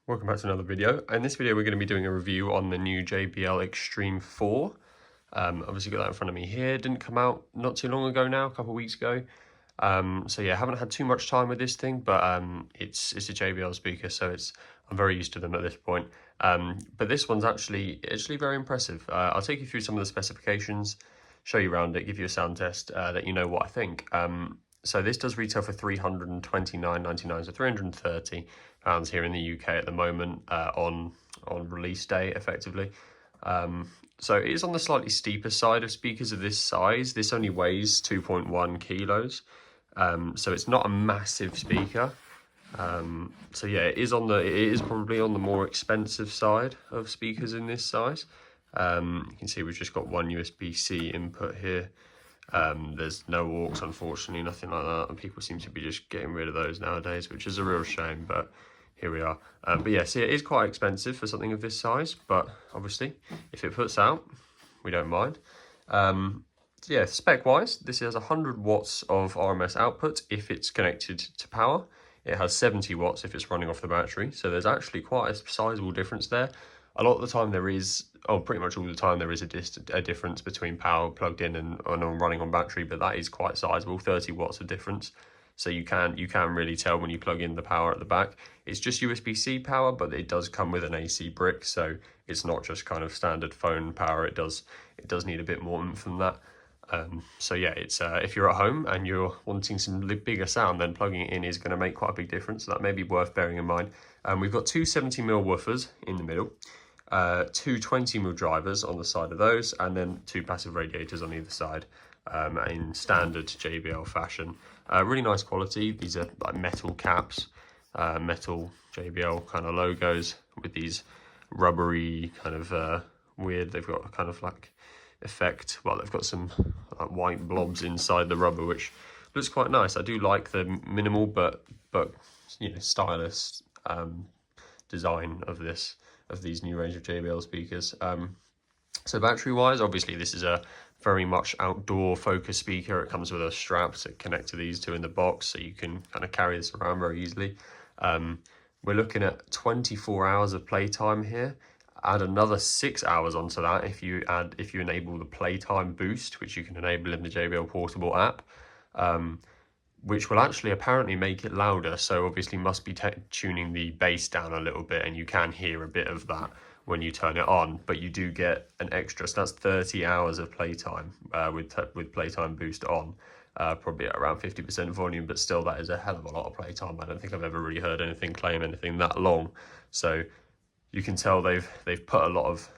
Welcome back to another video. In this video we're going to be doing a review on the new JBL Xtreme 4. Obviously got that in front of me here. Didn't come out not too long ago now, a couple of weeks ago. So yeah, haven't had too much time with this thing, but it's a JBL speaker, so I'm very used to them at this point. But this one's actually very impressive. I'll take you through some of the specifications, show you around it, give you a sound test, let you know what I think. So this does retail for £329.99, so £330 here in the UK at the moment on release day, effectively. So it is on the slightly steeper side of speakers of this size. This only weighs 2.1 kilos, so it's not a massive speaker. So yeah, it is probably on the more expensive side of speakers in this size. You can see we've just got one USB-C input here. There's no aux, unfortunately, nothing like that, and people seem to be just getting rid of those nowadays, which is a real shame, but here we are. But yeah, see, it is quite expensive for something of this size, but obviously if it puts out, we don't mind. So yeah, spec wise, this has 100 watts of RMS output if it's connected to power. It has 70 watts if it's running off the battery, so there's actually quite a sizable difference there. A lot of the time there is, pretty much all the time there is a difference between power plugged in and running on battery, but that is quite sizable, 30 watts of difference. So you can really tell when you plug in the power at the back. It's just USB-C power, but it does come with an AC brick, so it's not just kind of standard phone power. It does need a bit more oomph than that. So yeah, it's if you're at home and you're wanting some bigger sound, then plugging it in is going to make quite a big difference. So that may be worth bearing in mind. We've got two 70mm woofers in the middle, two 20mm drivers on the side of those, and then two passive radiators on either side, in standard JBL fashion. Really nice quality. These are like metal caps, metal JBL kind of logos with these rubbery kind of weird. They've got a kind of like effect. Well, they've got some like white blobs inside the rubber, which looks quite nice. I do like the minimal but you know, stylish design of these new range of JBL speakers. So battery wise, obviously this is a very much outdoor focused speaker. It comes with a strap to connect to these two in the box, so you can kind of carry this around very easily. We're looking at 24 hours of playtime here. Add another 6 hours onto that if you enable the playtime boost, which you can enable in the JBL Portable app, which will actually apparently make it louder. So obviously must be tuning the bass down a little bit, and you can hear a bit of that when you turn it on, but you do get an extra, so that's 30 hours of playtime with playtime boost on, probably at around 50% volume, but still that is a hell of a lot of playtime. I don't think I've ever really heard anything claim anything that long. So you can tell they've put a lot of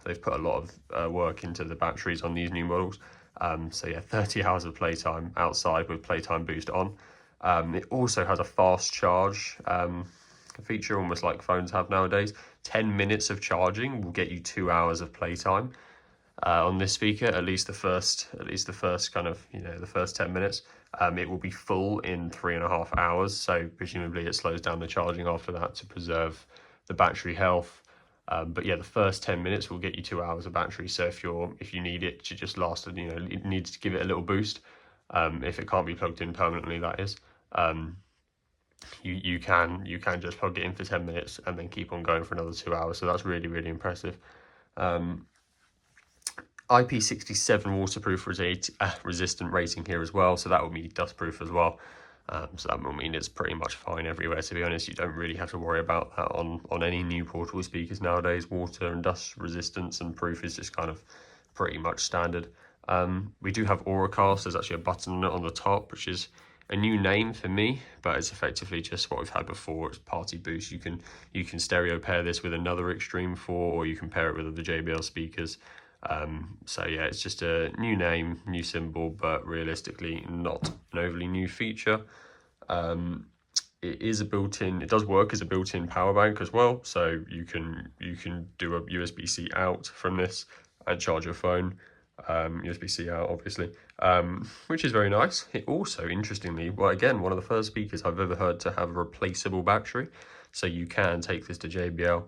work into the batteries on these new models. So yeah, 30 hours of playtime outside with playtime boost on. It also has a fast charge feature, almost like phones have nowadays. 10 minutes of charging will get you 2 hours of playtime on this speaker, at least the first kind of, you know, the first 10 minutes. It will be full in 3.5 hours, so presumably it slows down the charging after that to preserve the battery health. But yeah, the first 10 minutes will get you 2 hours of battery. So if you need it to just last, you know, it needs to give it a little boost. If it can't be plugged in permanently, that is. You can just plug it in for 10 minutes and then keep on going for another 2 hours. So that's really, really impressive. IP67 waterproof resistant rating here as well. So that will be dustproof as well. So that will mean it's pretty much fine everywhere, to be honest. You don't really have to worry about that on any new portable speakers nowadays. Water and dust resistance and proof is just kind of pretty much standard. We do have Auracast. There's actually a button on it on the top, which is a new name for me, but it's effectively just what we've had before. It's party boost. You can stereo pair this with another Xtreme 4, or you can pair it with other JBL speakers. So yeah, it's just a new name, new symbol, but realistically not an overly new feature. It is a built-in, it does work as a built-in power bank as well, so you can do a USB-C out from this and charge your phone. USB-C out, obviously, which is very nice. It also, interestingly, well, again, one of the first speakers I've ever heard to have a replaceable battery, so you can take this to JBL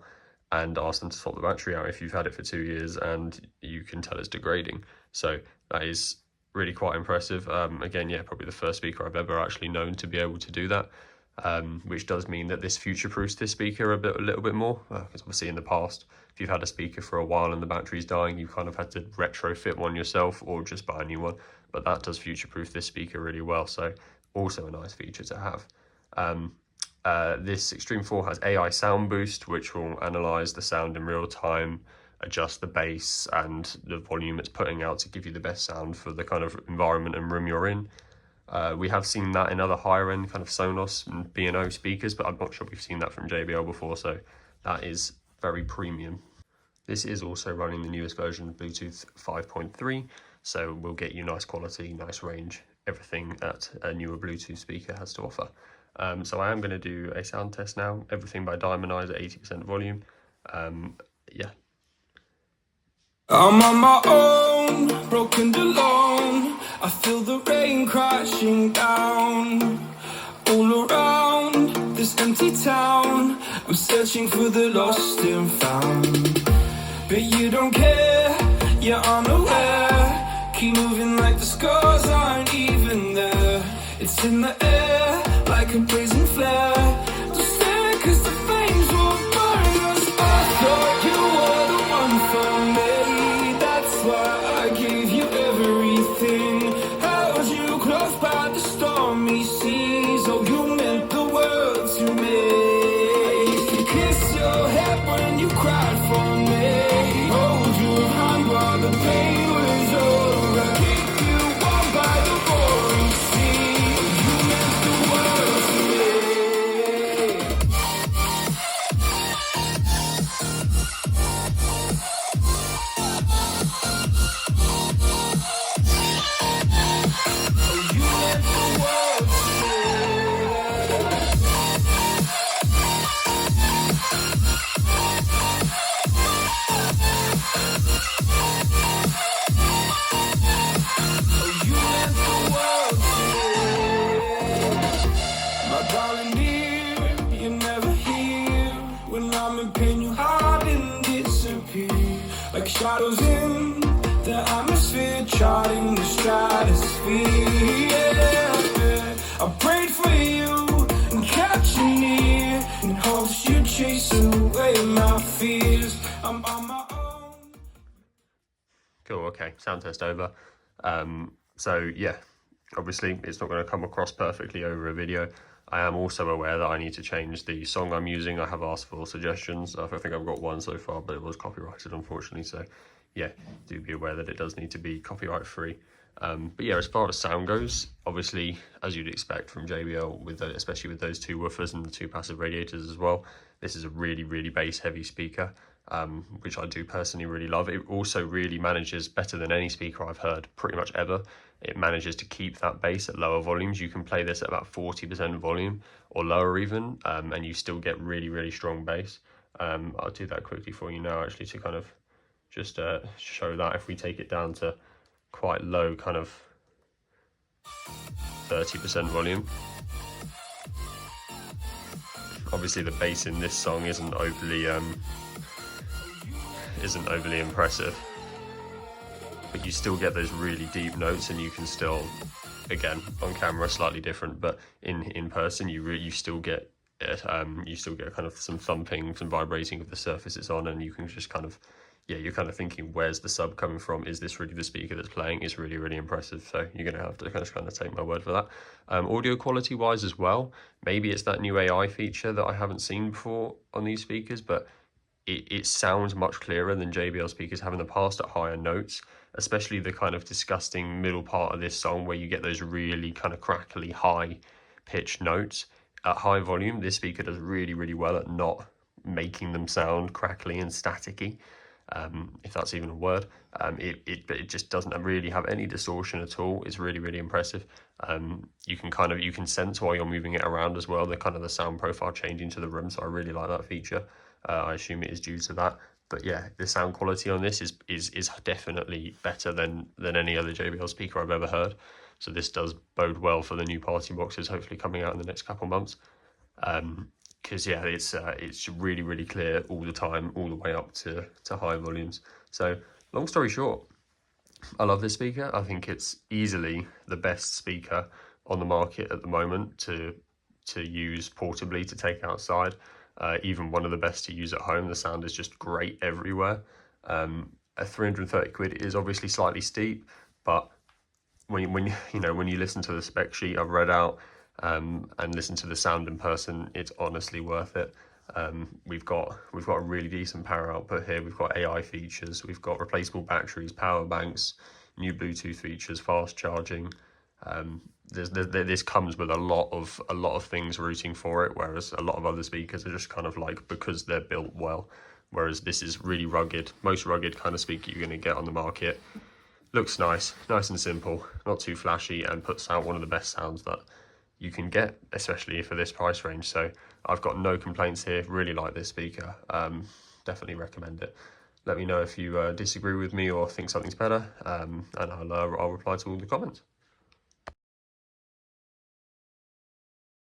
and ask them to swap the battery out if you've had it for 2 years and you can tell it's degrading. So that is really quite impressive. Again, yeah, probably the first speaker I've ever actually known to be able to do that. which does mean that this future-proofs this speaker a little bit more, because obviously in the past, if you've had a speaker for a while and the battery's dying, you've kind of had to retrofit one yourself or just buy a new one, but that does future-proof this speaker really well, so also a nice feature to have. This Xtreme 4 has AI Sound Boost, which will analyze the sound in real time, adjust the bass and the volume it's putting out to give you the best sound for the kind of environment and room you're in. We have seen that in other higher end kind of Sonos and B&O speakers, but I'm not sure we've seen that from JBL before, so that is very premium. This is also running the newest version of Bluetooth 5.3, so we'll get you nice quality, nice range, everything that a newer Bluetooth speaker has to offer. So I am going to do a sound test now, everything by Diamonize at 80% volume. Yeah. I'm on my own, broken alone. I feel the rain crashing down all around this empty town. I'm searching for the lost and found, but you don't care, you're unaware. Keep moving like the scars aren't even there. It's in the air like a blazing flare. Just stare, 'cause the flames will burn us. I thought you were the one for me, that's why I gave you everything. Held you close by the stormy seas. Oh, you meant the world to me. I used to kiss your head when you cried for me. Hold your hand while the pain was over. Keep you warm by the roaring sea. You meant the world to me. Oh, you meant the world to me. Oh, you meant the world to me. My darling dear, you're never here. When I'm in pain, you hide and disappear. Like shadows in the atmosphere, charting the stratosphere. Yeah. I prayed for you and kept you near, in hopes you'd chase away my fears. I'm on my own. Cool, okay, sound test over. So yeah, obviously it's not going to come across perfectly over a video. I am also aware that I need to change the song I'm using. I have asked for suggestions. I think I've got one so far, but it was copyrighted, unfortunately. So yeah, do be aware that it does need to be copyright free. But yeah, as far as sound goes, obviously, as you'd expect from JBL, especially with those two woofers and the two passive radiators as well, this is a really, really bass heavy speaker, which I do personally really love. It also really manages, better than any speaker I've heard pretty much ever, it manages to keep that bass at lower volumes. You can play this at about 40% volume or lower even, and you still get really, really strong bass. I'll do that quickly for you now, actually, to kind of just show that. If we take it down to quite low, kind of 30% volume. Obviously the bass in this song isn't overly impressive, but you still get those really deep notes, and you can still, again, on camera slightly different, but in person you still get kind of some thumping, some vibrating of the surface it's on, and you can just kind of, yeah, you're kind of thinking, where's the sub coming from? Is this really the speaker that's playing? It's really, really impressive. So you're going to have to kind of take my word for that. Audio quality wise as well, maybe it's that new AI feature that I haven't seen before on these speakers, but it sounds much clearer than JBL speakers have in the past at higher notes, especially the kind of disgusting middle part of this song where you get those really kind of crackly high pitched notes at high volume. This speaker does really, really well at not making them sound crackly and staticky. If that's even a word. It just doesn't really have any distortion at all. It's really, really impressive. You can sense while you're moving it around as well, the sound profile changing to the room. So I really like that feature. I assume it is due to that. But yeah, the sound quality on this is definitely better than any other JBL speaker I've ever heard. So this does bode well for the new party boxes, hopefully coming out in the next couple months. Because yeah, it's really, really clear all the time, all the way up to high volumes. So long story short, I love this speaker. I think it's easily the best speaker on the market at the moment to to use portably to take outside. Even one of the best to use at home. The sound is just great everywhere. At 330 quid, it is obviously slightly steep, but when you listen to the spec sheet I've read out, and listen to the sound in person, it's honestly worth it. We've got a really decent power output here. We've got AI features, we've got replaceable batteries, power banks, new Bluetooth features, fast charging. This comes with a lot of things rooting for it, whereas a lot of other speakers are just kind of like, because they're built well. Whereas this is really rugged, most rugged kind of speaker you're going to get on the market. Looks nice and simple, not too flashy, and puts out one of the best sounds that you can get, especially for this price range. So I've got no complaints here. Really like this speaker. Definitely recommend it. Let me know if you disagree with me or think something's better, and I'll reply to all the comments.